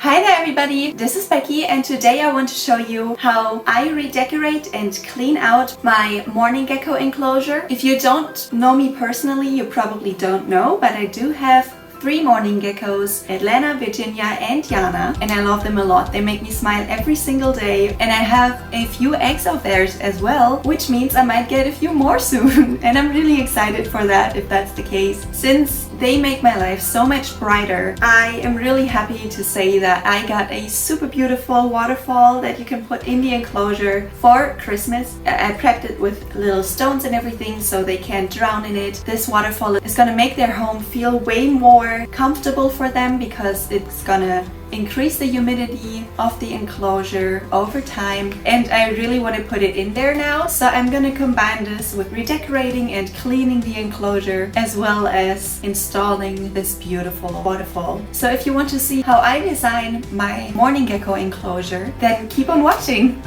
Hi there everybody, this is Becky and today I want to show you how I redecorate and clean out my Mourning Gecko enclosure. If you don't know me personally, you probably don't know, but I do have 3 Mourning Geckos, Atlanta, Virginia and Yana, and I love them a lot. They make me smile every single day, and I have a few eggs of theirs as well, which means I might get a few more soon and I'm really excited for that if that's the case. Since they make my life so much brighter, I am really happy to say that I got a super beautiful waterfall that you can put in the enclosure for Christmas. I prepped it with little stones and everything so they can't drown in it. This waterfall is gonna make their home feel way more comfortable for them because it's gonna increase the humidity of the enclosure over time, and I really want to put it in there now, so I'm gonna combine this with redecorating and cleaning the enclosure as well as installing this beautiful waterfall. So if you want to see how I design my Mourning Gecko enclosure, then keep on watching.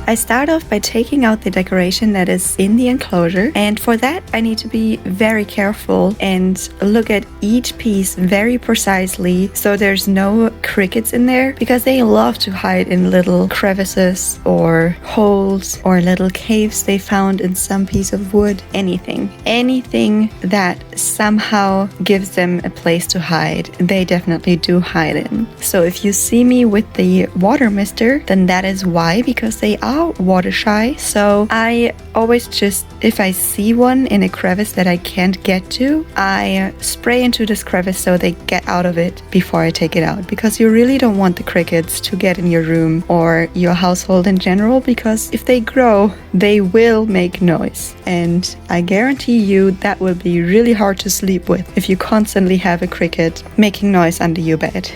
I start off by taking out the decoration that is in the enclosure, and for that I need to be very careful and look at each piece very precisely so there's no crickets in there, because they love to hide in little crevices or holes or little caves they found in some piece of wood. Anything that somehow gives them a place to hide, they definitely do hide in. So if you see me with the water mister, then that is why, because they are water shy. So I always just, if I see one in a crevice that I can't get to, I spray into this crevice so they get out of it before I take it out, because you really don't want the crickets to get in your room or your household in general, because if they grow, they will make noise, and I guarantee you that will be really hard to sleep with if you constantly have a cricket making noise under your bed.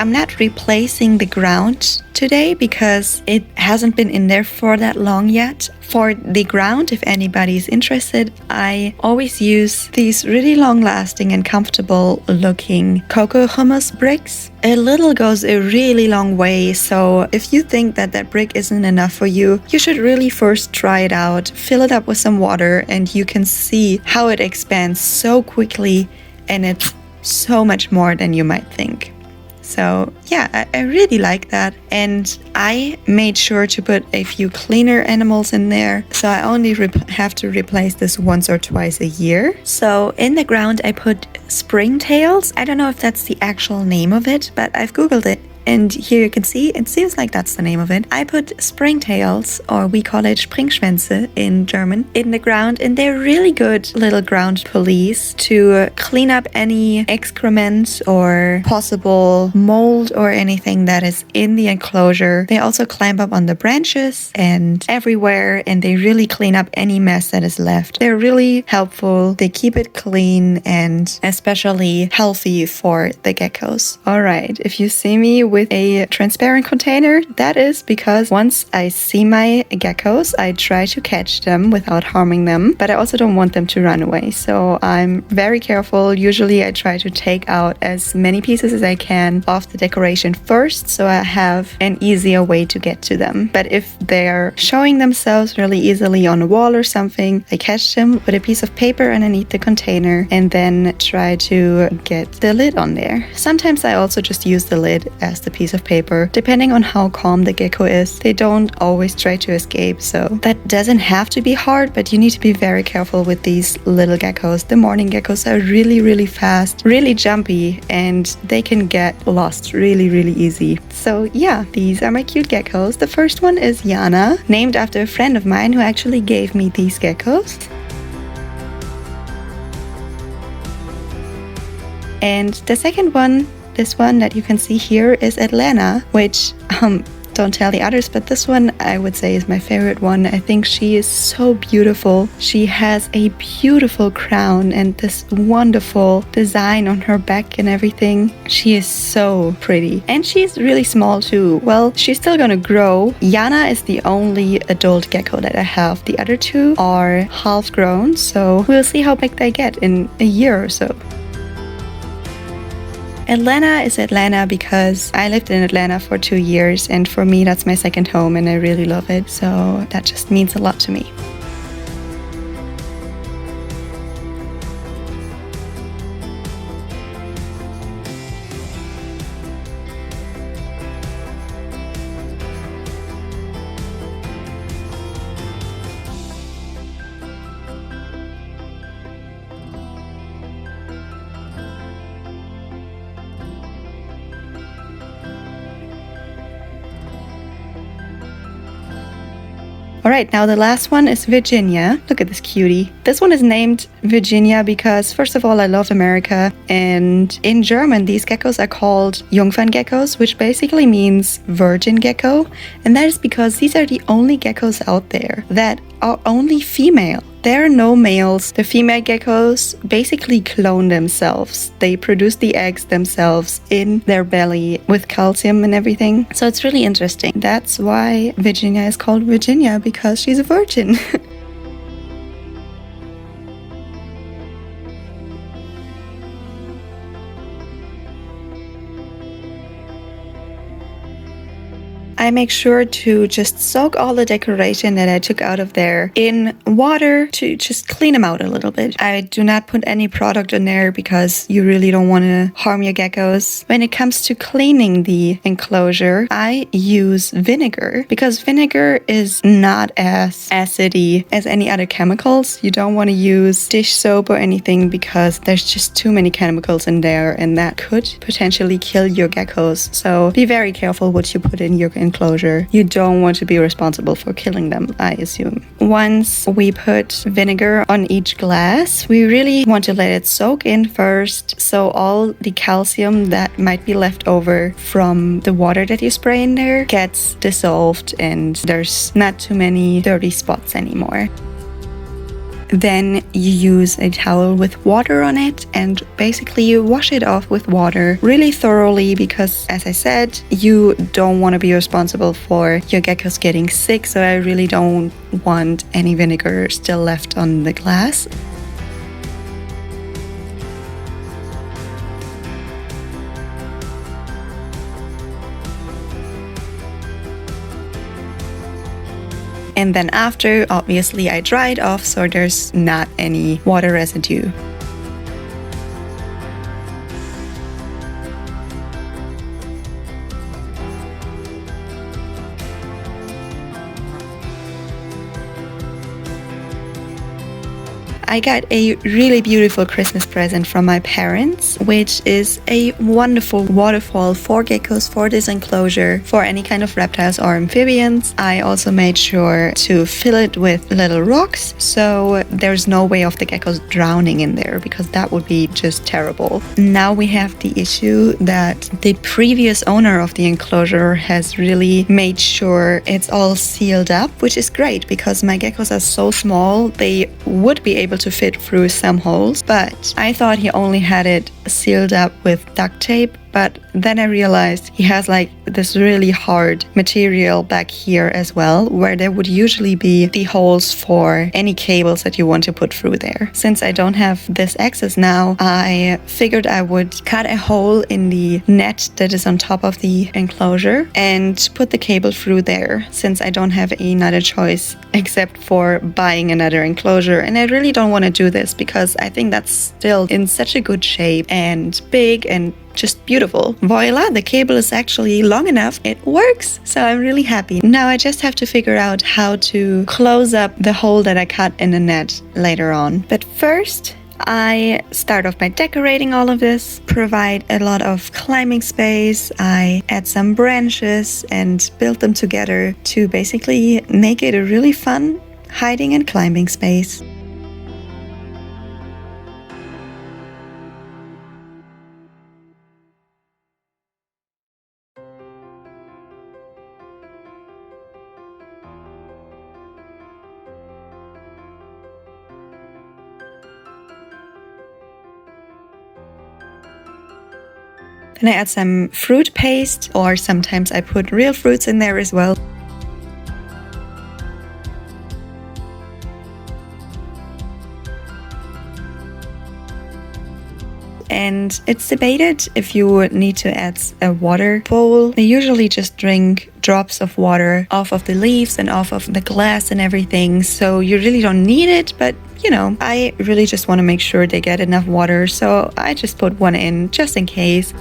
I'm not replacing the ground today because it hasn't been in there for that long yet. For the ground, if anybody's interested, I always use these really long-lasting and comfortable looking cocoa hummus bricks. A little goes a really long way, so if you think that that brick isn't enough for you, you should really first try it out, fill it up with some water, and you can see how it expands so quickly, and it's so much more than you might think. So yeah, I really like that, and I made sure to put a few cleaner animals in there, so I only have to replace this once or twice a year. So in the ground I put springtails. I don't know if that's the actual name of it, but I've googled it. And here you can see, it seems like that's the name of it. I put springtails, or we call it Springschwänze in German, in the ground, and they're really good little ground police to clean up any excrement or possible mold or anything that is in the enclosure. They also climb up on the branches and everywhere, and they really clean up any mess that is left. They're really helpful. They keep it clean and especially healthy for the geckos. All right, if you see me with a transparent container, that is because once I see my geckos, I try to catch them without harming them, but I also don't want them to run away, so I'm very careful. Usually I try to take out as many pieces as I can of the decoration first, so I have an easier way to get to them. But if they're showing themselves really easily on a wall or something, I catch them with a piece of paper underneath the container and then try to get the lid on there. Sometimes I also just use the lid as the piece of paper, depending on how calm the gecko is. They don't always try to escape, so that doesn't have to be hard, but you need to be very careful with these little geckos. The Mourning Geckos are really fast, really jumpy, and they can get lost really easy. So yeah, these are my cute geckos. The first one is Yana, named after a friend of mine who actually gave me these geckos. And the second one, this one that you can see here, is Atlanta, which don't tell the others, but this one I would say is my favorite one. I think she is so beautiful. She has a beautiful crown and this wonderful design on her back and everything. She is so pretty, and she's really small too. Well, she's still gonna grow. Yana is the only adult gecko that I have. The other two are half grown, so we'll see how big they get in a year or so. Atlanta is Atlanta because I lived in Atlanta for 2 years, and for me that's my second home and I really love it, so that just means a lot to me. All right, now the last one is Virginia. Look at this cutie. This one is named Virginia because, first of all, I love America. And in German, these geckos are called Jungferngeckos, which basically means virgin gecko. And that is because these are the only geckos out there that are only female. There are no males. The female geckos basically clone themselves. They produce the eggs themselves in their belly with calcium and everything. So it's really interesting. That's why Virginia is called Virginia, because she's a virgin. I make sure to just soak all the decoration that I took out of there in water to just clean them out a little bit. I do not put any product in there because you really don't want to harm your geckos. When it comes to cleaning the enclosure, I use vinegar because vinegar is not as acidy as any other chemicals. You don't want to use dish soap or anything because there's just too many chemicals in there and that could potentially kill your geckos. So be very careful what you put in your enclosure. You don't want to be responsible for killing them, I assume. Once we put vinegar on each glass, we really want to let it soak in first, so all the calcium that might be left over from the water that you spray in there gets dissolved and there's not too many dirty spots anymore. Then you use a towel with water on it and basically you wash it off with water really thoroughly because, as I said, you don't want to be responsible for your geckos getting sick, so I really don't want any vinegar still left on the glass. And then after, obviously, I dry it off so there's not any water residue. I got a really beautiful Christmas present from my parents, which is a wonderful waterfall for geckos for this enclosure, for any kind of reptiles or amphibians. I also made sure to fill it with little rocks, so there's no way of the geckos drowning in there, because that would be just terrible. Now we have the issue that the previous owner of the enclosure has really made sure it's all sealed up, which is great because my geckos are so small, they would be able to fit through some holes, but I thought he only had it sealed up with duct tape. But then I realized he has like this really hard material back here as well, where there would usually be the holes for any cables that you want to put through there. Since I don't have this access now, I figured I would cut a hole in the net that is on top of the enclosure and put the cable through there, since I don't have another choice except for buying another enclosure. And I really don't want to do this because I think that's still in such a good shape and big and just beautiful. Voila, the cable is actually long enough. It works, so I'm really happy. Now I just have to figure out how to close up the hole that I cut in the net later on. But first, I start off by decorating all of this, provide a lot of climbing space. I add some branches and build them together to basically make it a really fun hiding and climbing space. Then I add some fruit paste, or sometimes I put real fruits in there as well. And it's debated if you would need to add a water bowl. They usually just drink drops of water off of the leaves and off of the glass and everything, so you really don't need it, but you know, I really just want to make sure they get enough water, so I just put one in just in case.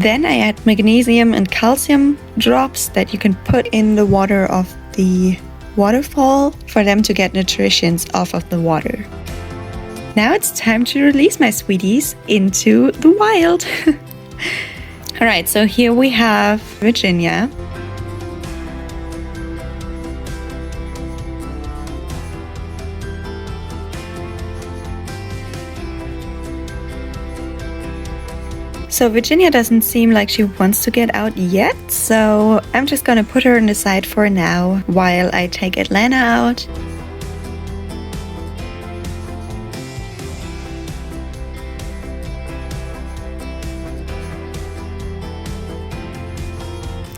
Then I add magnesium and calcium drops that you can put in the water of the waterfall for them to get nutrition off of the water. Now it's time to release my sweeties into the wild. Alright, so here we have Virginia. So Virginia doesn't seem like she wants to get out yet, so I'm just gonna put her on the side for now while I take Atlanta out.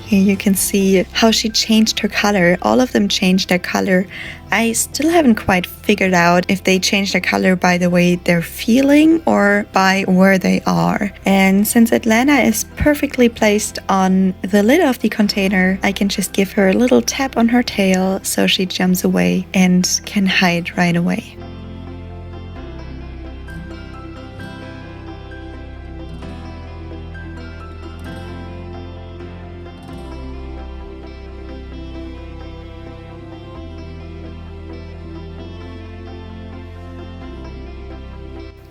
Here you can see how she changed her color. All of them changed their color. I still haven't quite figured out if they change their color by the way they're feeling or by where they are. And since Atlanta is perfectly placed on the lid of the container, I can just give her a little tap on her tail so she jumps away and can hide right away.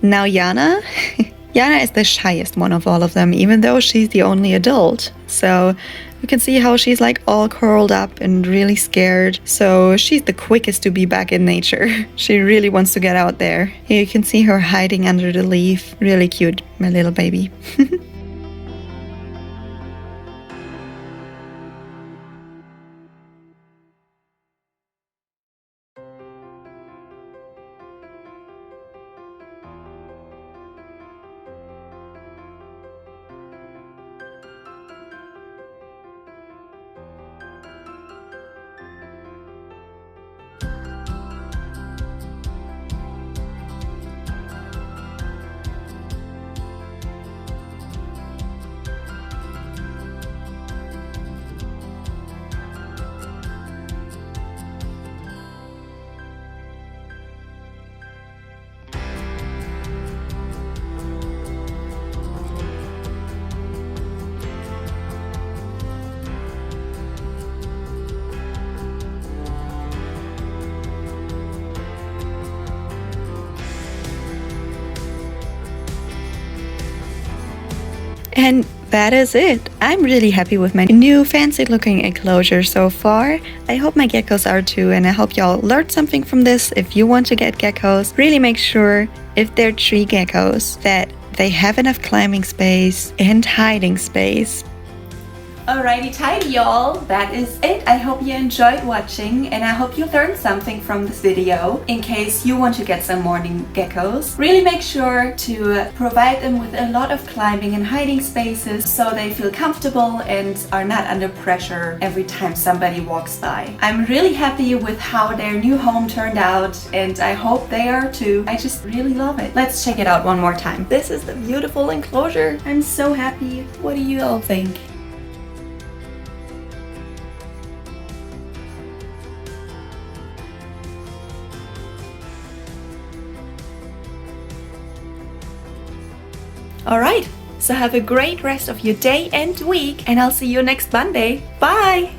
Now Yana. Yana is the shyest one of all of them, even though she's the only adult. So you can see how she's like all curled up and really scared. So she's the quickest to be back in nature. She really wants to get out there. Here you can see her hiding under the leaf. Really cute, my little baby. And that is it. I'm really happy with my new fancy looking enclosure so far. I hope my geckos are too, and I hope y'all learned something from this. If you want to get geckos, really make sure, if they're tree geckos, that they have enough climbing space and hiding space. Alrighty tidy y'all, that is it. I hope you enjoyed watching and I hope you learned something from this video. In case you want to get some mourning geckos, really make sure to provide them with a lot of climbing and hiding spaces so they feel comfortable and are not under pressure every time somebody walks by. I'm really happy with how their new home turned out and I hope they are too. I just really love it. Let's check it out one more time. This is the beautiful enclosure. I'm so happy. What do you all think? Alright, so have a great rest of your day and week and I'll see you next Monday. Bye!